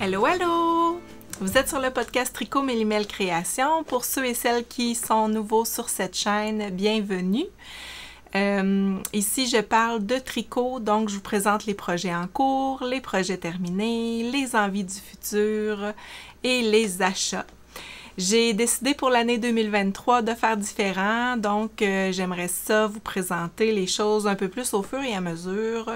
Allô, allô! Vous êtes sur le podcast Tricot Mélimel Création. Pour ceux et celles qui sont nouveaux sur cette chaîne, bienvenue. Ici, je parle de tricot, donc je vous présente les projets en cours, les projets terminés, les envies du futur et les achats. J'ai décidé pour l'année 2023 de faire différent, donc j'aimerais ça vous présenter les choses un peu plus au fur et à mesure,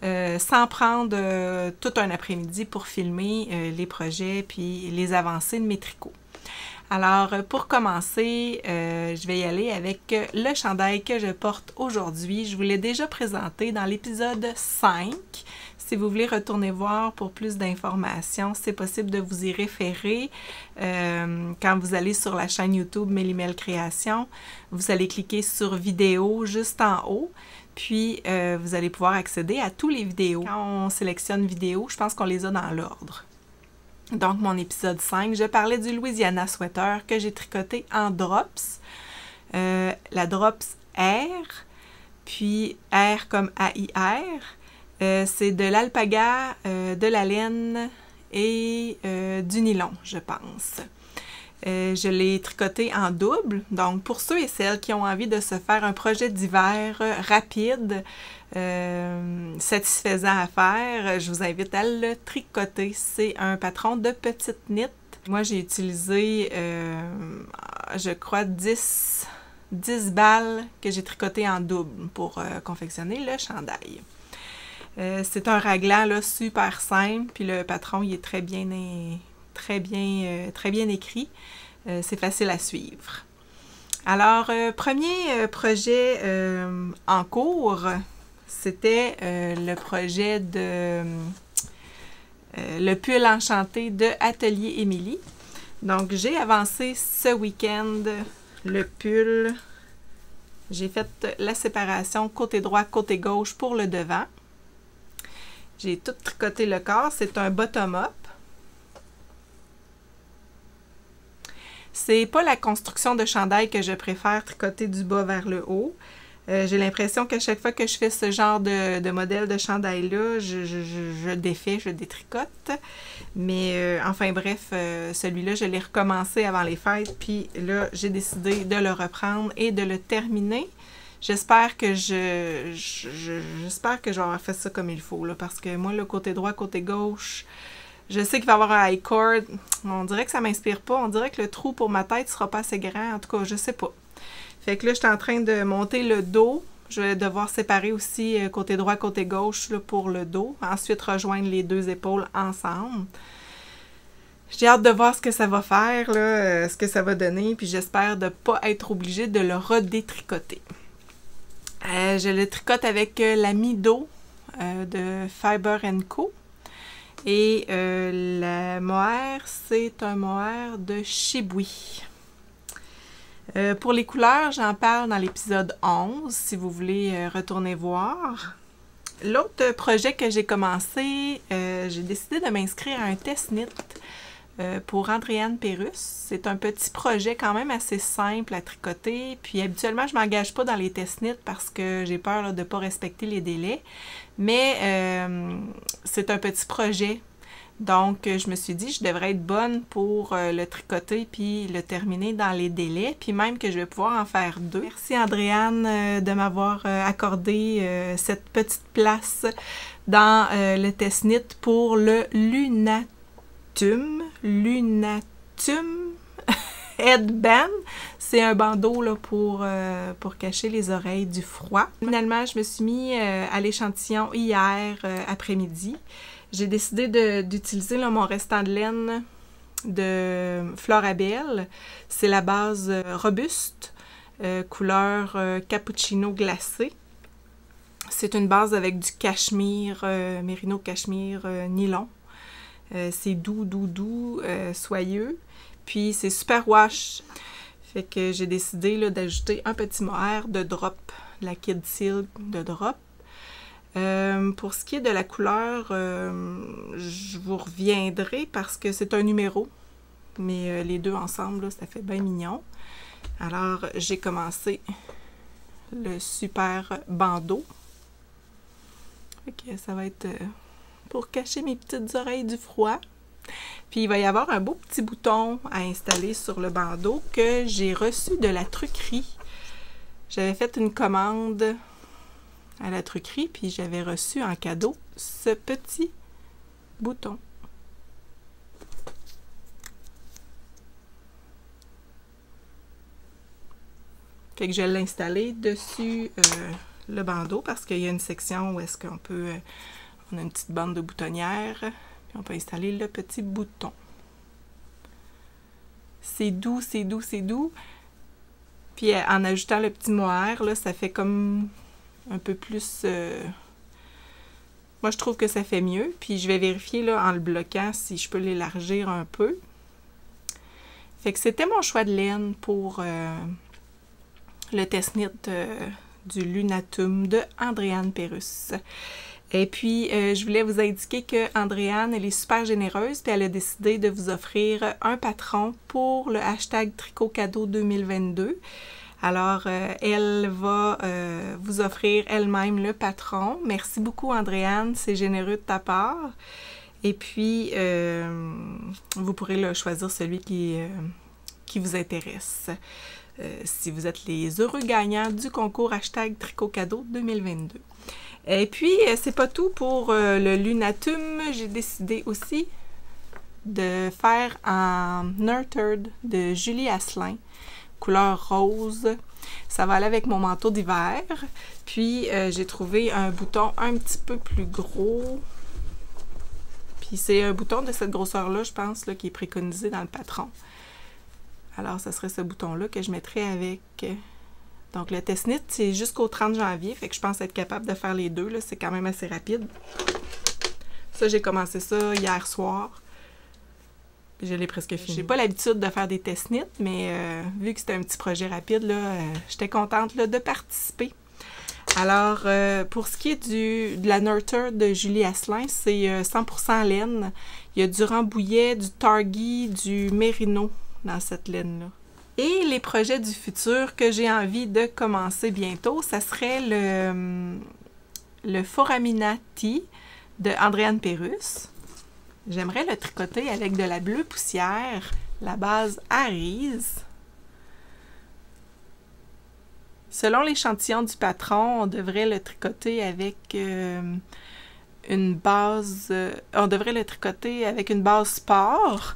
sans prendre tout un après-midi pour filmer les projets puis les avancées de mes tricots. Alors, pour commencer, je vais y aller avec le chandail que je porte aujourd'hui. Je vous l'ai déjà présenté dans l'épisode 5. Si vous voulez retourner voir pour plus d'informations, c'est possible de vous y référer. Quand vous allez sur la chaîne YouTube Mélimel Création, vous allez cliquer sur vidéo juste en haut. Puis, vous allez pouvoir accéder à tous les vidéos. Quand on sélectionne vidéo, je pense qu'on les a dans l'ordre. Donc, mon épisode 5, je parlais du Louisiana Sweater que j'ai tricoté en drops. La drops R, puis R comme A-I-R. C'est de l'alpaga, de la laine et du nylon, je pense. Je l'ai tricoté en double. Donc, pour ceux et celles qui ont envie de se faire un projet d'hiver rapide, satisfaisant à faire, je vous invite à le tricoter. C'est un patron de petite knit. Moi, j'ai utilisé, je crois, 10 balles que j'ai tricoté en double pour confectionner le chandail. C'est un raglan là, super simple, puis le patron il est très bien écrit. C'est facile à suivre. Alors, premier projet en cours, c'était le projet de le pull enchanté de Atelier Émilie. Donc, j'ai avancé ce week-end le pull. J'ai fait la séparation côté droit, côté gauche pour le devant. J'ai tout tricoté le corps. C'est un bottom-up. C'est pas la construction de chandail que je préfère tricoter du bas vers le haut. J'ai l'impression qu'à chaque fois que je fais ce genre de modèle de chandail-là, je défais, je détricote. Mais enfin bref, celui-là, je l'ai recommencé avant les fêtes. Puis là, j'ai décidé de le reprendre et de le terminer. J'espère que j'espère que j'aurai fait ça comme il faut, là, parce que moi, le côté droit, côté gauche, je sais qu'il va y avoir un high cord. On dirait que ça m'inspire pas. On dirait que le trou pour ma tête sera pas assez grand. En tout cas, je sais pas. Fait que là, je suis en train de monter le dos. Je vais devoir séparer aussi côté droit, côté gauche là, pour le dos. Ensuite, rejoindre les deux épaules ensemble. J'ai hâte de voir ce que ça va faire, là, ce que ça va donner. Puis j'espère de ne pas être obligée de le redétricoter. Je le tricote avec la Mido de Fiber & Co. Et la mohair, c'est un mohair de Shibui. Pour les couleurs, j'en parle dans l'épisode 11, si vous voulez retourner voir. L'autre projet que j'ai commencé, j'ai décidé de m'inscrire à un test knit pour Andréane Pérusse. C'est un petit projet quand même assez simple à tricoter. Puis habituellement, je ne m'engage pas dans les test knit parce que j'ai peur là, de ne pas respecter les délais. Mais c'est un petit projet. Donc, je me suis dit, je devrais être bonne pour le tricoter puis le terminer dans les délais, puis même que je vais pouvoir en faire 2. Merci Andréane de m'avoir accordé cette petite place dans le test knit pour le Lunatum Headband. C'est un bandeau là, pour cacher les oreilles du froid. Finalement, je me suis mis à l'échantillon hier après-midi. J'ai décidé d'utiliser mon restant de laine de Florabelle. C'est la base robuste, couleur cappuccino glacé. C'est une base avec du cachemire, mérino cachemire nylon. C'est doux, soyeux. Puis c'est super wash. Fait que j'ai décidé d'ajouter un petit mohair de drop, la Kid Silk de drop. Pour ce qui est de la couleur, je vous reviendrai parce que c'est un numéro, mais les deux ensemble, là, ça fait bien mignon. Alors, j'ai commencé le super bandeau. Fait que ça va être pour cacher mes petites oreilles du froid. Puis il va y avoir un beau petit bouton à installer sur le bandeau que j'ai reçu de la truquerie. J'avais fait une commande à la truquerie, puis j'avais reçu en cadeau ce petit bouton. Fait que je l'ai installé dessus le bandeau parce qu'il y a une section où est-ce qu'on peut... on a une petite bande de boutonnière, puis on peut installer le petit bouton. C'est doux, c'est doux, c'est doux. Puis en ajoutant le petit mohair, là, ça fait comme un peu plus... Moi, je trouve que ça fait mieux. Puis je vais vérifier là, en le bloquant si je peux l'élargir un peu. Fait que c'était mon choix de laine pour le test-knit du Lunatum de Andréane Pérusse. Et puis, je voulais vous indiquer que Andréane, elle est super généreuse, puis elle a décidé de vous offrir un patron pour le hashtag Tricot Cadeau 2022. Alors, elle va vous offrir elle-même le patron. Merci beaucoup, Andréane, c'est généreux de ta part. Et puis, vous pourrez là, choisir celui qui vous intéresse. Si vous êtes les heureux gagnants du concours hashtag Tricot Cadeau 2022. Et puis, c'est pas tout pour le Lunatum. J'ai décidé aussi de faire en Nurtured de Julie Asselin, couleur rose. Ça va aller avec mon manteau d'hiver. Puis, j'ai trouvé un bouton un petit peu plus gros. Puis, c'est un bouton de cette grosseur-là, je pense, là, qui est préconisé dans le patron. Alors, ce serait ce bouton-là que je mettrais avec... Donc, le test-knit, c'est jusqu'au 30 janvier, fait que je pense être capable de faire les deux, là, c'est quand même assez rapide. Ça, j'ai commencé ça hier soir. Je l'ai presque fini. J'ai pas l'habitude de faire des test-knit, mais vu que c'était un petit projet rapide, là, j'étais contente là, de participer. Alors, pour ce qui est de la Nurture de Julie Asselin, c'est 100% laine. Il y a du Rambouillet, du Targhee, du Mérino dans cette laine-là. Et les projets du futur que j'ai envie de commencer bientôt, ça serait le Foraminati de Andréane Pérusse. J'aimerais le tricoter avec de la bleue poussière, la base Arise. Selon l'échantillon du patron, on devrait le tricoter avec une base... on devrait le tricoter avec une base sport.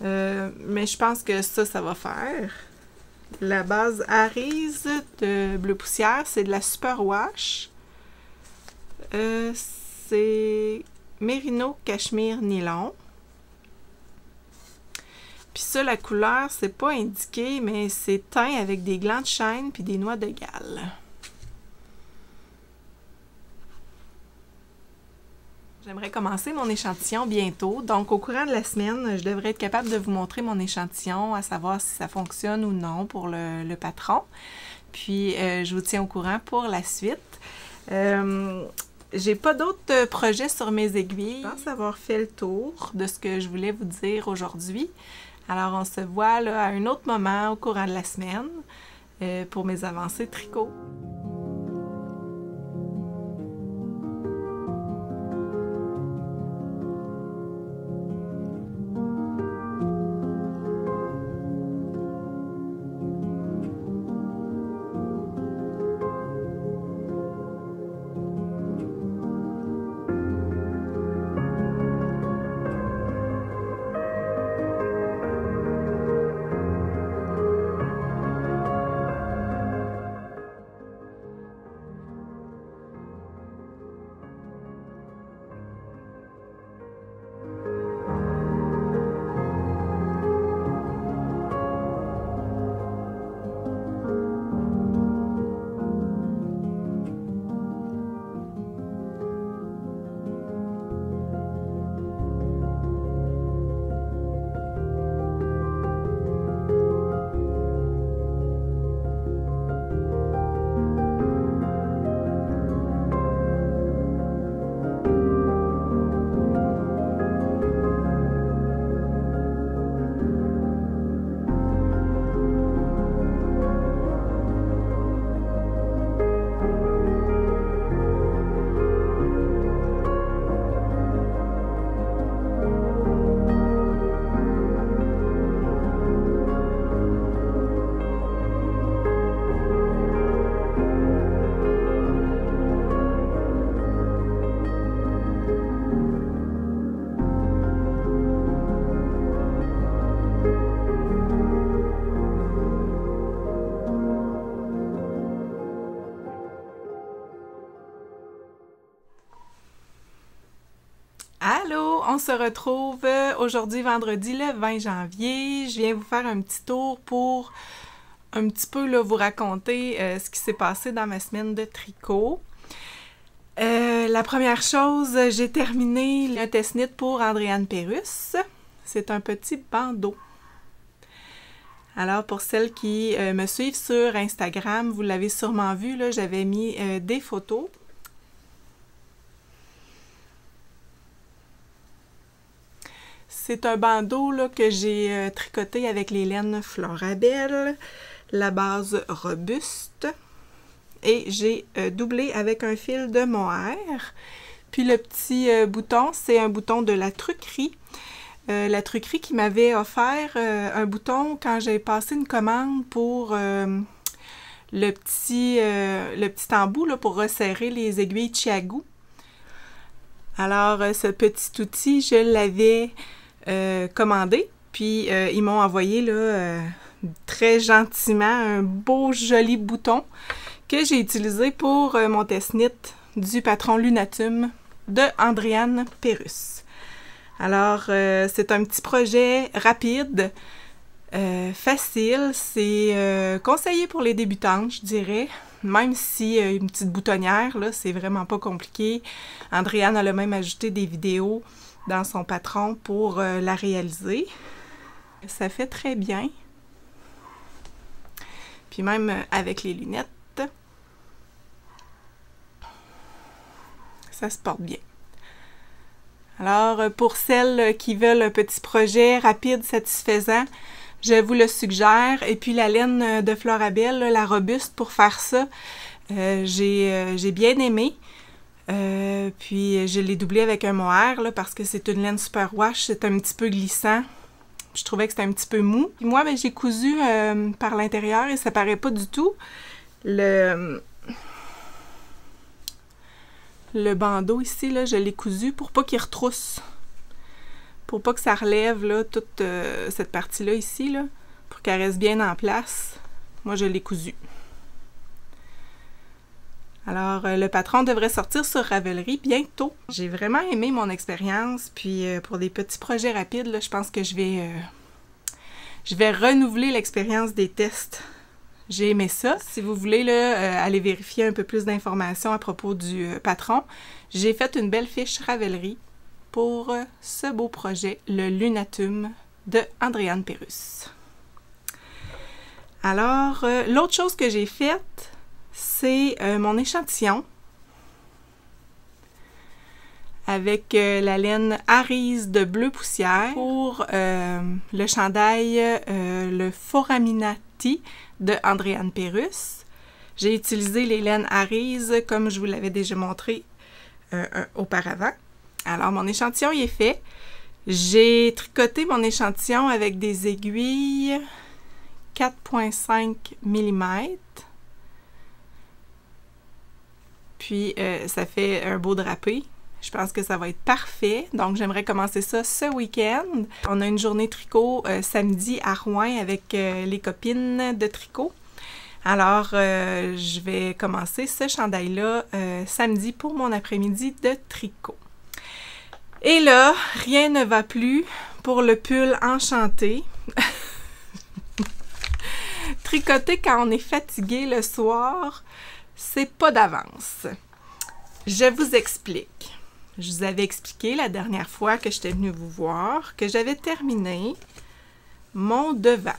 Mais je pense que ça va faire. La base Arise de bleu poussière, c'est de la Superwash. C'est Mérino Cachemire Nylon. Puis ça, la couleur, c'est pas indiqué, mais c'est teint avec des glands de chêne puis des noix de Galles. J'aimerais commencer mon échantillon bientôt, donc au courant de la semaine, je devrais être capable de vous montrer mon échantillon, à savoir si ça fonctionne ou non pour le patron. Puis, je vous tiens au courant pour la suite. J'ai pas d'autres projets sur mes aiguilles. Je pense avoir fait le tour de ce que je voulais vous dire aujourd'hui. Alors, on se voit là, à un autre moment au courant de la semaine pour mes avancées tricot. on se retrouve aujourd'hui vendredi le 20 janvier. Je viens vous faire un petit tour pour un petit peu là, vous raconter ce qui s'est passé dans ma semaine de tricot. La première chose, j'ai terminé un test-knit pour Andréane Pérusse. C'est un petit bandeau. Alors, pour celles qui me suivent sur Instagram, vous l'avez sûrement vu, là, j'avais mis des photos. C'est un bandeau là, que j'ai tricoté avec les laines Florabelle, la base robuste, et j'ai doublé avec un fil de mohair. Puis le petit bouton, c'est un bouton de la truquerie. La truquerie qui m'avait offert un bouton quand j'ai passé une commande pour le petit embout là, pour resserrer les aiguilles Chiagou. Alors, ce petit outil, je l'avais commandé, puis ils m'ont envoyé là, très gentiment un beau joli bouton que j'ai utilisé pour mon test-knit du patron Lunatum de Andréane Pérusse. Alors, c'est un petit projet rapide, facile, c'est conseillé pour les débutantes, je dirais, même si une petite boutonnière, là, c'est vraiment pas compliqué. Andréane a même ajouté des vidéos dans son patron pour la réaliser. Ça fait très bien. Puis même avec les lunettes, ça se porte bien. Alors, pour celles qui veulent un petit projet rapide, satisfaisant, je vous le suggère. Et puis la laine de Florabelle, la robuste, pour faire ça, j'ai bien aimé. Puis je l'ai doublé avec un mohair là, parce que c'est une laine super wash, c'est un petit peu glissant. Je trouvais que c'était un petit peu mou. Puis moi, ben, j'ai cousu par l'intérieur et ça paraît pas du tout. Le bandeau ici, là, je l'ai cousu pour pas qu'il retrousse. Pour pas que ça relève là, toute cette partie-là ici, là, pour qu'elle reste bien en place. Moi, je l'ai cousu. Alors, le patron devrait sortir sur Ravelry bientôt. J'ai vraiment aimé mon expérience, puis pour des petits projets rapides, là, je pense que je vais renouveler l'expérience des tests. J'ai aimé ça. Si vous voulez là, aller vérifier un peu plus d'informations à propos du patron, j'ai fait une belle fiche Ravelry pour ce beau projet, le Lunatum de Andréane Pérusse. Alors, l'autre chose que j'ai faite, c'est mon échantillon avec la laine Arise de bleu poussière pour le chandail le Foraminati de Andréane Pérusse. J'ai utilisé les laines Arise comme je vous l'avais déjà montré auparavant. Alors, mon échantillon il est fait. J'ai tricoté mon échantillon avec des aiguilles 4,5 mm. Puis, ça fait un beau drapé. Je pense que ça va être parfait. Donc, j'aimerais commencer ça ce week-end. On a une journée tricot samedi à Rouen avec les copines de tricot. Alors, je vais commencer ce chandail-là samedi pour mon après-midi de tricot. Et là, rien ne va plus pour le pull enchanté. Tricoter quand on est fatigué le soir, c'est pas d'avance. Je vous explique. Je vous avais expliqué la dernière fois que j'étais venue vous voir que j'avais terminé mon devant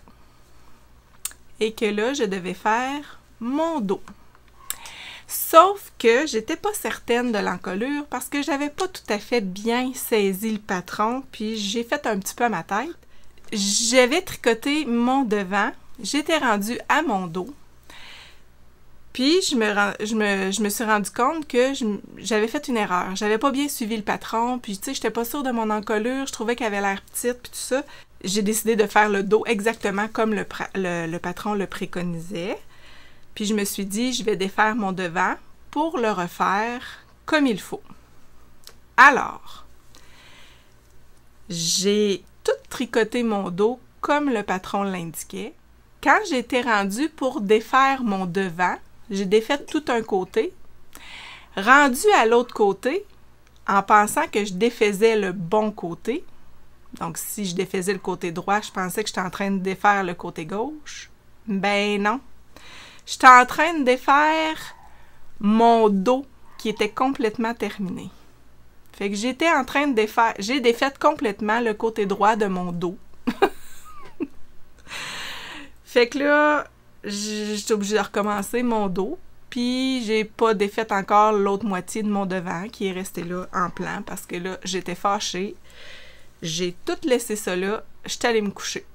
et que là, je devais faire mon dos. Sauf que j'étais pas certaine de l'encolure parce que j'avais pas tout à fait bien saisi le patron, puis j'ai fait un petit peu à ma tête. J'avais tricoté mon devant, j'étais rendue à mon dos. Puis, je me suis rendu compte que j'avais fait une erreur. J'avais pas bien suivi le patron, puis tu sais, j'étais pas sûre de mon encolure, je trouvais qu'elle avait l'air petite, puis tout ça. J'ai décidé de faire le dos exactement comme le patron le préconisait. Puis, je me suis dit, je vais défaire mon devant pour le refaire comme il faut. Alors, j'ai tout tricoté mon dos comme le patron l'indiquait. Quand j'étais rendue pour défaire mon devant, j'ai défait tout un côté. Rendu à l'autre côté, en pensant que je défaisais le bon côté. Donc, si je défaisais le côté droit, je pensais que j'étais en train de défaire le côté gauche. Ben non. J'étais en train de défaire mon dos qui était complètement terminé. Fait que j'étais en train de défaire... J'ai défait complètement le côté droit de mon dos. Fait que là, j'étais obligée de recommencer mon dos. Puis, j'ai pas défait encore l'autre moitié de mon devant qui est resté là en plan parce que là, j'étais fâchée. J'ai tout laissé ça là. J'étais allée me coucher.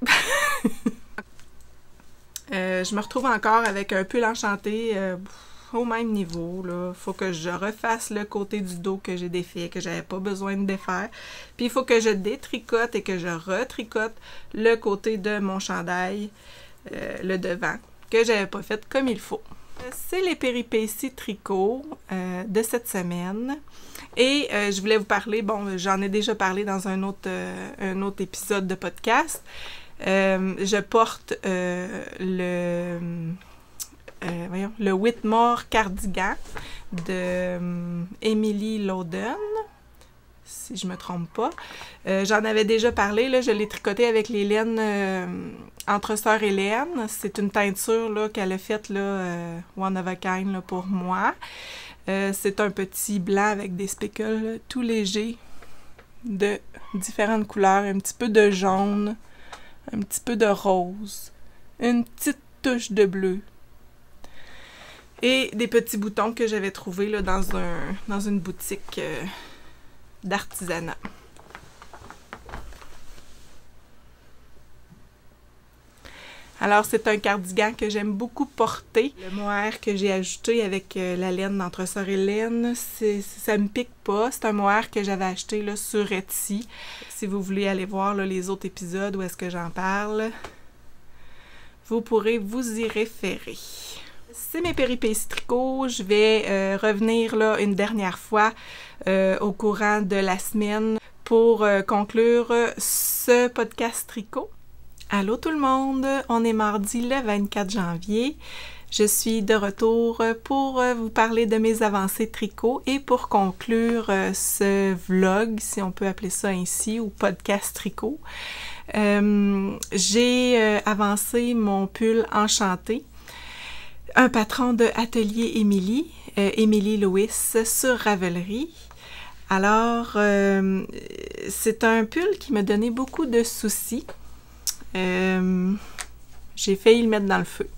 Je me retrouve encore avec un pull enchanté au même niveau. Là. Faut que je refasse le côté du dos que j'ai défait, que j'avais pas besoin de défaire. Puis, il faut que je détricote et que je retricote le côté de mon chandail, le devant, que j'avais pas fait comme il faut. C'est les péripéties tricot de cette semaine. Et je voulais vous parler, bon, j'en ai déjà parlé dans un autre épisode de podcast. Je porte le Whitmore cardigan de Emily Lowden, si je me trompe pas. J'en avais déjà parlé, là, je l'ai tricoté avec les laines entre sœurs Hélène. C'est une teinture là, qu'elle a faite one of a kind là, pour moi. C'est un petit blanc avec des speckles tout légers de différentes couleurs, un petit peu de jaune, un petit peu de rose, une petite touche de bleu et des petits boutons que j'avais trouvés là, dans une boutique d'artisanat. Alors, c'est un cardigan que j'aime beaucoup porter. Le mohair que j'ai ajouté avec la laine d'entre sœurs Hélène, ça me pique pas. C'est un mohair que j'avais acheté là, sur Etsy. Si vous voulez aller voir là, les autres épisodes où est-ce que j'en parle, vous pourrez vous y référer. C'est mes péripéties tricot. Je vais revenir là, une dernière fois au courant de la semaine pour conclure ce podcast tricot. Allô tout le monde, on est mardi le 24 janvier. Je suis de retour pour vous parler de mes avancées tricot et pour conclure ce vlog, si on peut appeler ça ainsi, ou podcast tricot. J'ai avancé mon pull enchanté, un patron de Atelier Émilie, Émilie Lewis sur Ravelry. Alors, c'est un pull qui m'a donné beaucoup de soucis. J'ai failli le mettre dans le feu.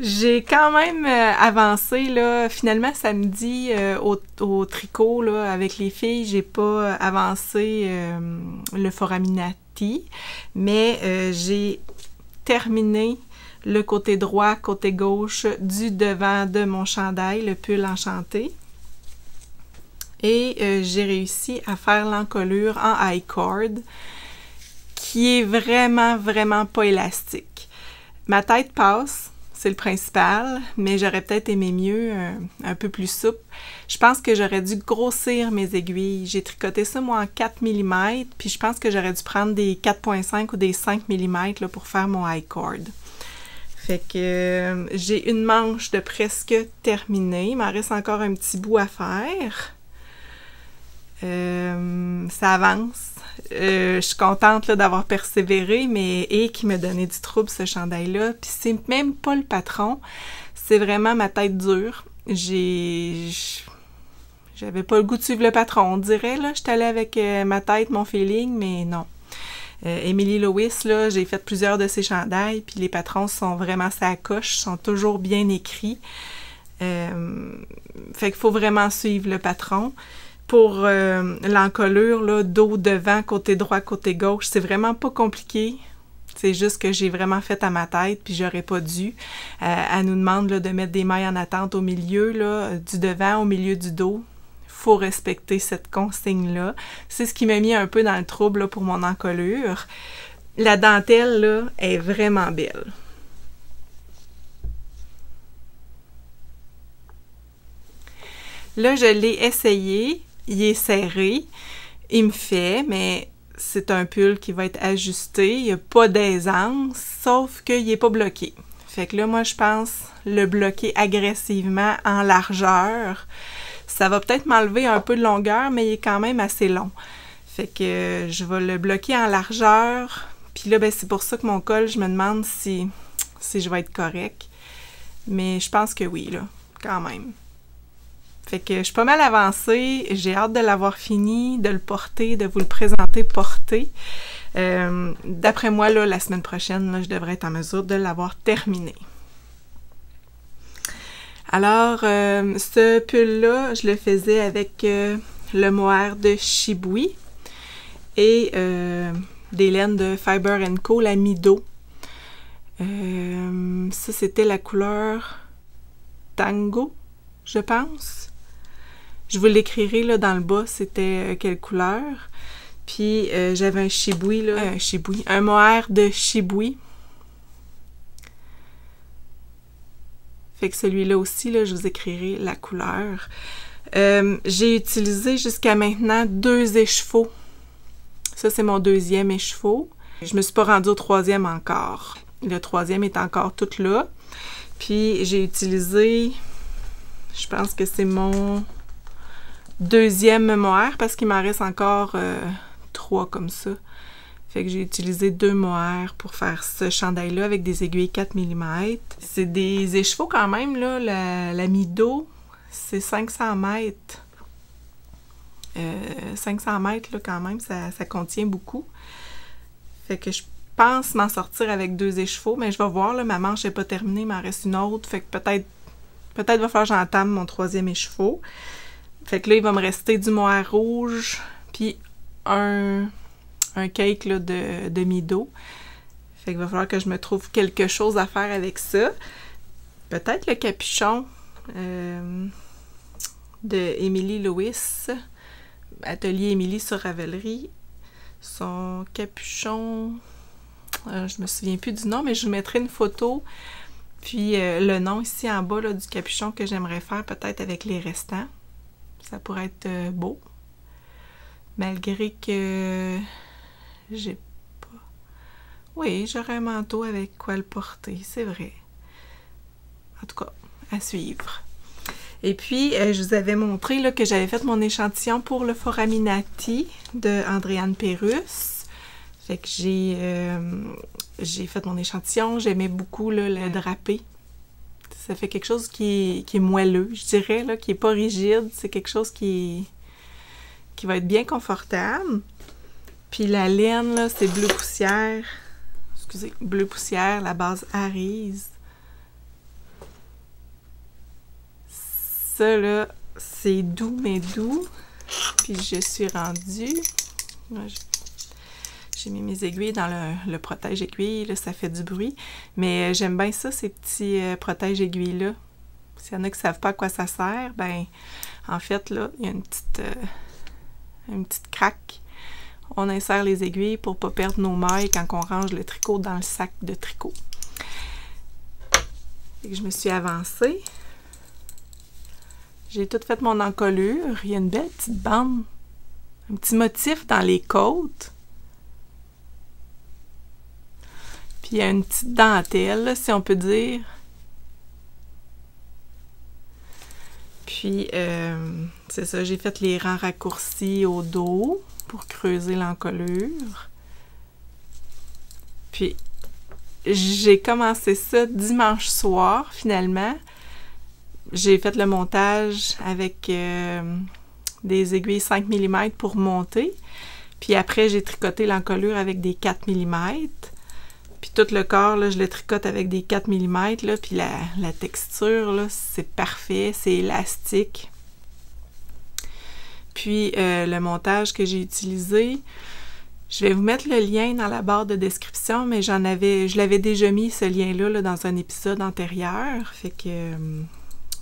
J'ai quand même avancé, là, finalement samedi au tricot, là, avec les filles, j'ai pas avancé le foraminati, mais j'ai terminé le côté droit, côté gauche du devant de mon chandail, le pull enchanté. Et j'ai réussi à faire l'encolure en I-cord, qui est vraiment, vraiment pas élastique. Ma tête passe, c'est le principal, mais j'aurais peut-être aimé mieux, un peu plus souple. Je pense que j'aurais dû grossir mes aiguilles. J'ai tricoté ça, moi, en 4 mm, puis je pense que j'aurais dû prendre des 4,5 ou des 5 mm là, pour faire mon I-cord. Fait que j'ai une manche de presque terminée. Il m'en reste encore un petit bout à faire. Ça avance. Je suis contente d'avoir persévéré, mais qui m'a donné du trouble ce chandail-là. Puis c'est même pas le patron, c'est vraiment ma tête dure. J'avais pas le goût de suivre le patron, on dirait, là. J'étais allée avec ma tête, mon feeling, mais non. Emily Lewis, là, j'ai fait plusieurs de ses chandails, puis les patrons sont vraiment sa coche, sont toujours bien écrits. Fait qu'il faut vraiment suivre le patron. Pour l'encolure, là, dos devant, côté droit, côté gauche, c'est vraiment pas compliqué. C'est juste que j'ai vraiment fait à ma tête, puis j'aurais pas dû. Elle nous demande là, de mettre des mailles en attente au milieu, là, du devant, au milieu du dos. Faut respecter cette consigne-là. C'est ce qui m'a mis un peu dans le trouble là, pour mon encolure. La dentelle, là, est vraiment belle. Là, je l'ai essayé. Il est serré, il me fait, mais c'est un pull qui va être ajusté, il n'y a pas d'aisance, sauf qu'il n'est pas bloqué. Fait que là, moi, je pense le bloquer agressivement en largeur, Ça va peut-être m'enlever un peu de longueur, mais il est quand même assez long. Fait que je vais le bloquer en largeur. Puis là, ben, c'est pour ça que mon col, je me demande si je vais être correct. Mais je pense que oui, là, quand même. Fait que je suis pas mal avancée. J'ai hâte de l'avoir fini, de le porter, de vous le présenter porté. D'après moi, là, la semaine prochaine, là, je devrais être en mesure de l'avoir terminé. Alors, ce pull-là, je le faisais avec le mohair de Shibui et des laines de Fiber & Co, la Mido. Ça, c'était la couleur Tango, je pense. Je vous l'écrirai là dans le bas, c'était quelle couleur. Puis j'avais un Shibui, là, un mohair de Shibui. Fait que celui-là aussi, là, je vous écrirai la couleur. J'ai utilisé jusqu'à maintenant 2 écheveaux. Ça, c'est mon 2e écheveau. Je me suis pas rendue au 3e encore. Le 3e est encore tout là. Puis j'ai utilisé, je pense que c'est mon 2e mohair parce qu'il m'en reste encore 3 comme ça. Fait que j'ai utilisé 2 mohairs pour faire ce chandail-là avec des aiguilles 4 mm. C'est des écheveaux quand même, là. La Mido, c'est 500 mètres. 500 mètres, là, quand même, ça contient beaucoup. Fait que je pense m'en sortir avec 2 écheveaux, mais je vais voir, là, ma manche n'est pas terminée, il m'en reste une autre. Fait que peut-être va falloir que j'entame mon 3e écheveau. Fait que là, il va me rester du mohair rouge, puis un cake là, de Mido. Fait qu'il va falloir que je me trouve quelque chose à faire avec ça. Peut-être le capuchon de Emily Lewis, Atelier Emily sur Ravelry. Son capuchon, je me souviens plus du nom, mais je vous mettrai une photo. Puis le nom ici en bas là, du capuchon que j'aimerais faire, peut-être avec les restants. Ça pourrait être beau. Malgré que j'ai pas... Oui, j'aurais un manteau avec quoi le porter, c'est vrai. En tout cas, à suivre. Et puis, je vous avais montré là, que j'avais fait mon échantillon pour le Foraminati de Andréane Pérusse. Fait que j'ai fait mon échantillon. J'aimais beaucoup là, le drapé. Ça fait quelque chose qui est moelleux, je dirais, là, qui est pas rigide. C'est quelque chose qui va être bien confortable. Puis la laine, là, c'est bleu poussière. Excusez, bleu poussière, la base Arise. Ça, là, c'est doux, mais doux. Puis je suis rendue... J'ai mis mes aiguilles dans le protège-aiguille, là, ça fait du bruit. Mais j'aime bien ça, ces petits protège-aiguilles-là. S'il y en a qui ne savent pas à quoi ça sert, ben en fait, là, il y a une petite craque. On insère les aiguilles pour ne pas perdre nos mailles quand on range le tricot dans le sac de tricot. Et que je me suis avancée. J'ai tout fait mon encolure. Il y a une belle petite bande, un petit motif dans les côtes. Puis il y a une petite dentelle, là, si on peut dire. Puis, c'est ça, j'ai fait les rangs raccourcis au dos pour creuser l'encolure. Puis, j'ai commencé ça dimanche soir, finalement. J'ai fait le montage avec des aiguilles 5 mm pour monter. Puis après, j'ai tricoté l'encolure avec des 4 mm. Puis tout le corps, là, je le tricote avec des 4 mm. Là, puis la texture, là, c'est parfait, c'est élastique. Puis le montage que j'ai utilisé, je vais vous mettre le lien dans la barre de description, mais je l'avais déjà mis, ce lien-là, là, dans un épisode antérieur. Fait que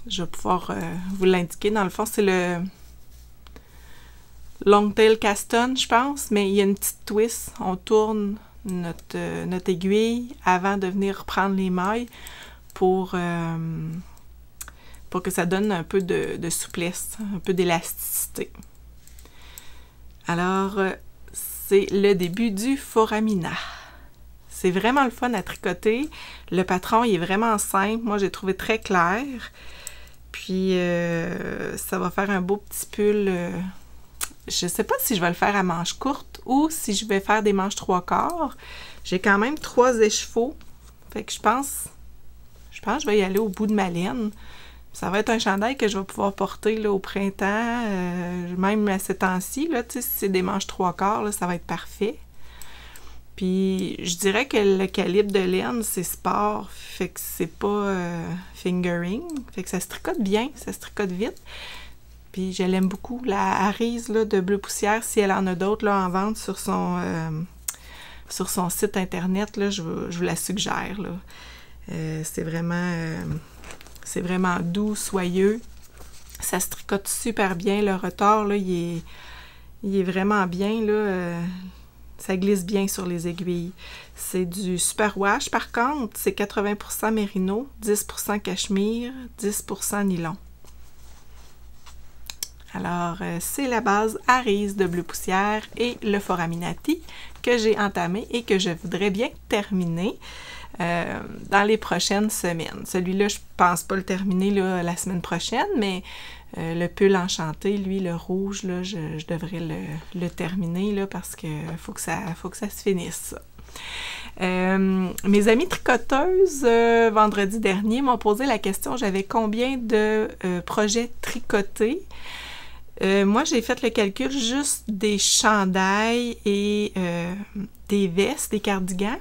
je vais pouvoir vous l'indiquer. Dans le fond, c'est le Longtail Cast On, je pense, mais il y a une petite twist. On tourne notre aiguille avant de venir reprendre les mailles pour que ça donne un peu de souplesse, un peu d'élasticité. Alors, c'est le début du foramina. C'est vraiment le fun à tricoter. Le patron, il est vraiment simple. Moi, j'ai trouvé très clair. Puis, ça va faire un beau petit pull. Je sais pas si je vais le faire à manches courtes ou si je vais faire des manches 3/4. J'ai quand même 3 écheveaux. Fait que je pense que je vais y aller au bout de ma laine. Ça va être un chandail que je vais pouvoir porter là, au printemps, même à ces temps-ci. Si c'est des manches 3/4, là, ça va être parfait. Puis, je dirais que le calibre de laine, c'est sport, fait que c'est pas fingering. Fait que ça se tricote bien, ça se tricote vite. Puis, je l'aime beaucoup. La Harise là, de Bleu Poussière, si elle en a d'autres là, en vente sur son site internet, là, je vous la suggère. Là. C'est vraiment doux, soyeux. Ça se tricote super bien. Le retors, là, il est vraiment bien. Là, ça glisse bien sur les aiguilles. C'est du superwash, par contre. C'est 80% mérino, 10% cachemire, 10% nylon. Alors, c'est la base Harise de Bleu Poussière et le Foraminati que j'ai entamé et que je voudrais bien terminer dans les prochaines semaines. Celui-là, je pense pas le terminer là, la semaine prochaine, mais le pull enchanté, lui, le rouge, là, je devrais le terminer là, parce que faut que ça se finisse. Mes amies tricoteuses, vendredi dernier, m'ont posé la question, j'avais combien de projets tricotés? Moi, j'ai fait le calcul juste des chandails et des vestes, des cardigans.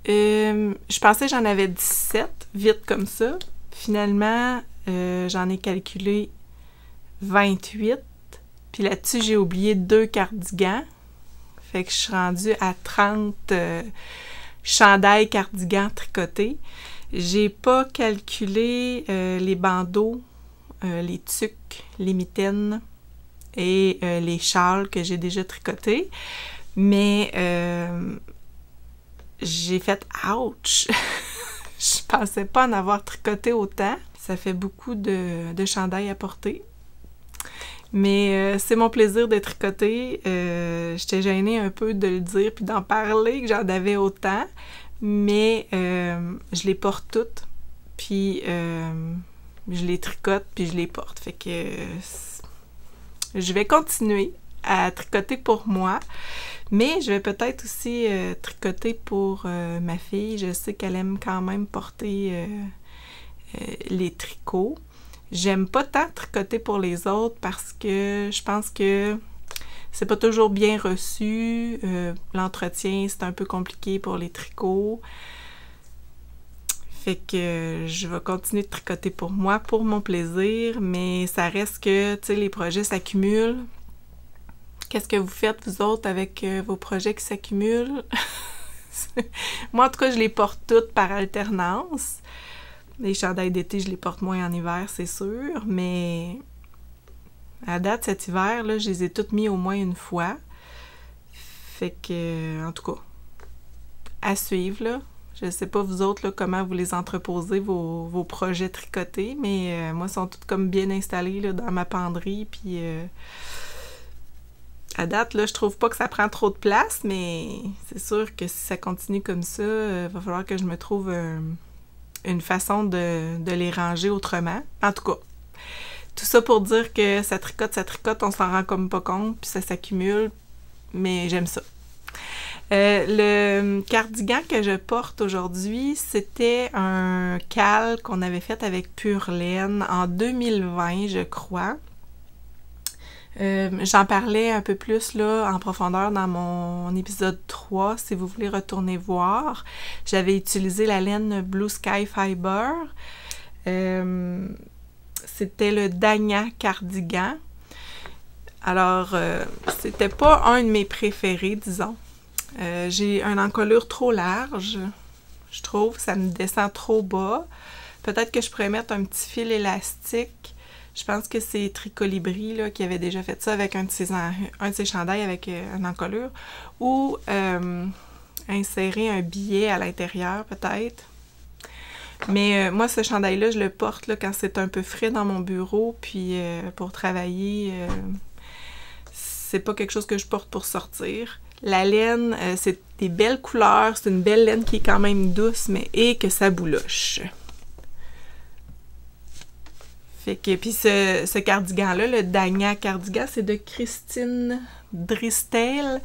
Je pensais que j'en avais 17, vite comme ça. Finalement, j'en ai calculé 28. Puis là-dessus, j'ai oublié 2 cardigans. Fait que je suis rendue à 30 chandails cardigans tricotés. J'ai pas calculé les bandeaux, les tuques, les mitaines et les châles que j'ai déjà tricotés. Mais j'ai fait « ouch! » Je pensais pas en avoir tricoté autant. Ça fait beaucoup de chandails à porter. Mais c'est mon plaisir de tricoter. J'étais gênée un peu de le dire puis d'en parler, que j'en avais autant. Mais je les porte toutes. Puis je les tricote puis je les porte. Fait que je vais continuer à tricoter pour moi. Mais je vais peut-être aussi tricoter pour ma fille. Je sais qu'elle aime quand même porter les tricots. J'aime pas tant tricoter pour les autres parce que je pense que c'est pas toujours bien reçu. L'entretien, c'est un peu compliqué pour les tricots. Fait que je vais continuer de tricoter pour moi, pour mon plaisir, mais ça reste que, tu sais, les projets s'accumulent. Qu'est-ce que vous faites, vous autres, avec vos projets qui s'accumulent? Moi, en tout cas, je les porte toutes par alternance. Les chandails d'été, je les porte moins en hiver, c'est sûr, mais à date, cet hiver, là, je les ai toutes mis au moins une fois. Fait que, en tout cas, à suivre, là. Je sais pas, vous autres, là, comment vous les entreposez, vos projets tricotés, mais moi, ils sont toutes comme bien installés là, dans ma penderie, puis... à date, là, je trouve pas que ça prend trop de place, mais c'est sûr que si ça continue comme ça, va falloir que je me trouve une façon de les ranger autrement. En tout cas, tout ça pour dire que ça tricote, on s'en rend comme pas compte, puis ça s'accumule, mais j'aime ça. Le cardigan que je porte aujourd'hui, c'était un cal qu'on avait fait avec Pure Laine en 2020, je crois. J'en parlais un peu plus là en profondeur dans mon épisode 3, si vous voulez retourner voir. J'avais utilisé la laine Blue Sky Fiber. C'était le Dagna Cardigan. Alors, c'était pas un de mes préférés, disons. J'ai une encolure trop large, je trouve. Ça me descend trop bas. Peut-être que je pourrais mettre un petit fil élastique. Je pense que c'est Tricolibri là, qui avait déjà fait ça avec un de ses chandails avec une encolure. Ou insérer un billet à l'intérieur, peut-être. Mais moi, ce chandail-là, je le porte là, quand c'est un peu frais dans mon bureau. Puis pour travailler, c'est pas quelque chose que je porte pour sortir. La laine, c'est des belles couleurs. C'est une belle laine qui est quand même douce, mais et que ça bouloche. Fait que, puis ce cardigan-là, le Dagna cardigan, c'est de Christine Dristel.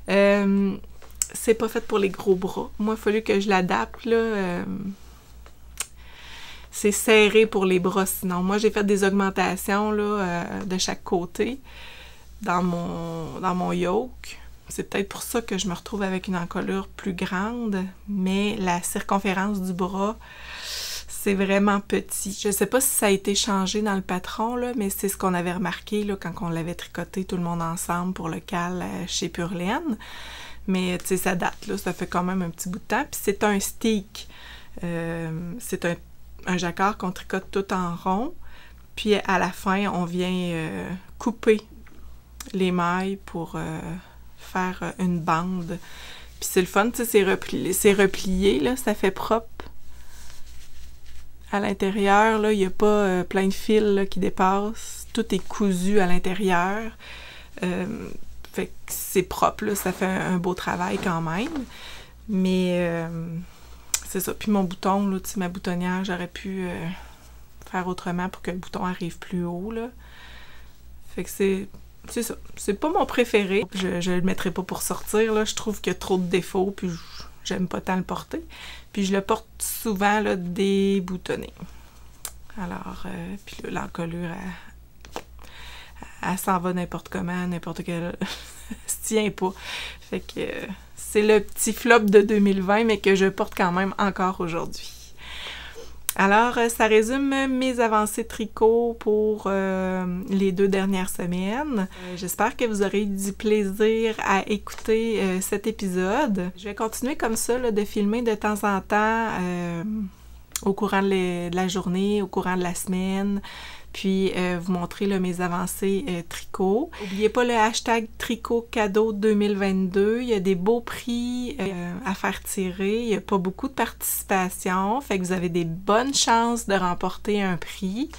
C'est pas fait pour les gros bras. Moi, il a fallu que je l'adapte, là. C'est serré pour les bras, sinon. Moi, j'ai fait des augmentations, là, de chaque côté dans mon yoke. C'est peut-être pour ça que je me retrouve avec une encolure plus grande, mais la circonférence du bras, c'est vraiment petit. Je sais pas si ça a été changé dans le patron, là, mais c'est ce qu'on avait remarqué là, quand on l'avait tricoté tout le monde ensemble pour le cal chez Pure Laine. Mais tu sais, ça date, là, ça fait quand même un petit bout de temps. Puis c'est un stick. C'est un jacquard qu'on tricote tout en rond. Puis à la fin, on vient couper les mailles pour faire une bande. Puis c'est le fun, tu sais, c'est replié, là, ça fait propre. À l'intérieur, là, il n'y a pas plein de fils là, qui dépassent. Tout est cousu à l'intérieur. Fait que c'est propre, là, ça fait un beau travail quand même. Mais c'est ça. Puis mon bouton, là, tu sais, ma boutonnière, j'aurais pu faire autrement pour que le bouton arrive plus haut, là. Fait que c'est ça. C'est pas mon préféré. Je le mettrai pas pour sortir, là. Je trouve qu'il y a trop de défauts, puis j'aime pas tant le porter. Puis je le porte souvent, là, déboutonné. Alors, puis là, l'encolure, elle s'en va n'importe comment, n'importe quel... se tient pas. Fait que c'est le petit flop de 2020, mais que je porte quand même encore aujourd'hui. Alors, ça résume mes avancées tricot pour les 2 dernières semaines. J'espère que vous aurez eu du plaisir à écouter cet épisode. Je vais continuer comme ça, là, de filmer de temps en temps au courant de la journée, au courant de la semaine, puis vous montrer là, mes avancées tricot. N'oubliez pas le hashtag tricot cadeau 2022. Il y a des beaux prix à faire tirer. Il n'y a pas beaucoup de participation. Fait que vous avez des bonnes chances de remporter un prix.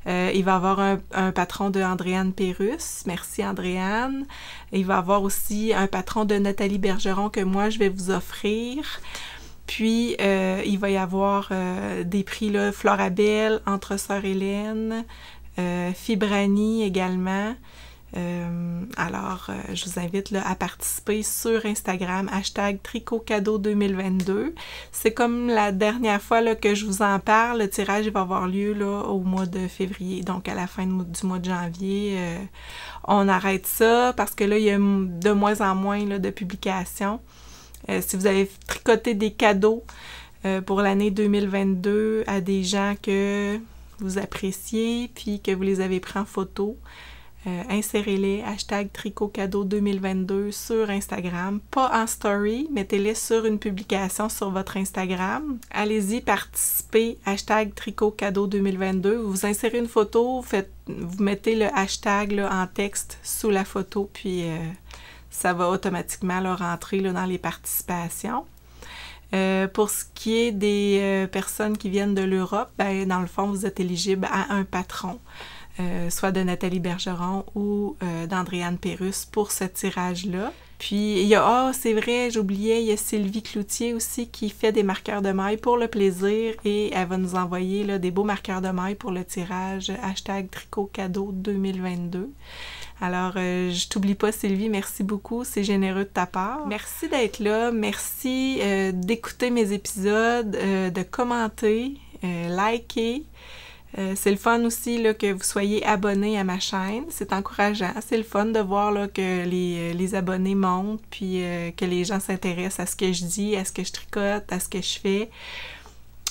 Il va y avoir un patron de Andréane Pérusse. Merci Andréane. Il va y avoir aussi un patron de Nathalie Bergeron que moi je vais vous offrir. Puis, il va y avoir des prix, là, Florabelle, Entre Sœurs Hélène, Fibrani également. Alors, je vous invite là, à participer sur Instagram, hashtag tricotcadeau 2022. C'est comme la dernière fois là, que je vous en parle, le tirage va avoir lieu là, au mois de février, donc à la fin du mois de janvier. On arrête ça parce que là, il y a de moins en moins là, de publications. Si vous avez tricoté des cadeaux pour l'année 2022 à des gens que vous appréciez puis que vous les avez pris en photo, insérez-les, hashtag tricot cadeau 2022 sur Instagram. Pas en story, mettez-les sur une publication sur votre Instagram. Allez-y, participez, hashtag tricot cadeau 2022. Vous insérez une photo, vous mettez le hashtag là, en texte sous la photo, puis... ça va automatiquement là, rentrer là, dans les participations. Pour ce qui est des personnes qui viennent de l'Europe, ben, dans le fond, vous êtes éligible à un patron, soit de Nathalie Bergeron ou d'Andréane Pérusse pour ce tirage-là. Puis, il y a, c'est vrai, j'oubliais, il y a Sylvie Cloutier aussi qui fait des marqueurs de mailles pour le plaisir et elle va nous envoyer là, des beaux marqueurs de mailles pour le tirage, hashtag tricot cadeau 2022. Alors, je t'oublie pas, Sylvie, merci beaucoup, c'est généreux de ta part. Merci d'être là, merci d'écouter mes épisodes, de commenter, liker. C'est le fun aussi là, que vous soyez abonnés à ma chaîne, c'est encourageant, c'est le fun de voir là, que les abonnés montent, puis que les gens s'intéressent à ce que je dis, à ce que je tricote, à ce que je fais.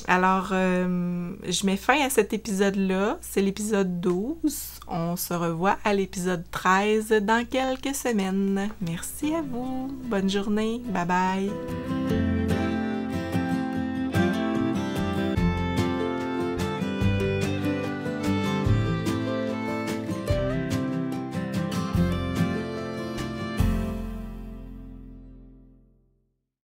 Alors, je mets fin à cet épisode-là. C'est l'épisode 12. On se revoit à l'épisode 13 dans quelques semaines. Merci à vous. Bonne journée. Bye bye.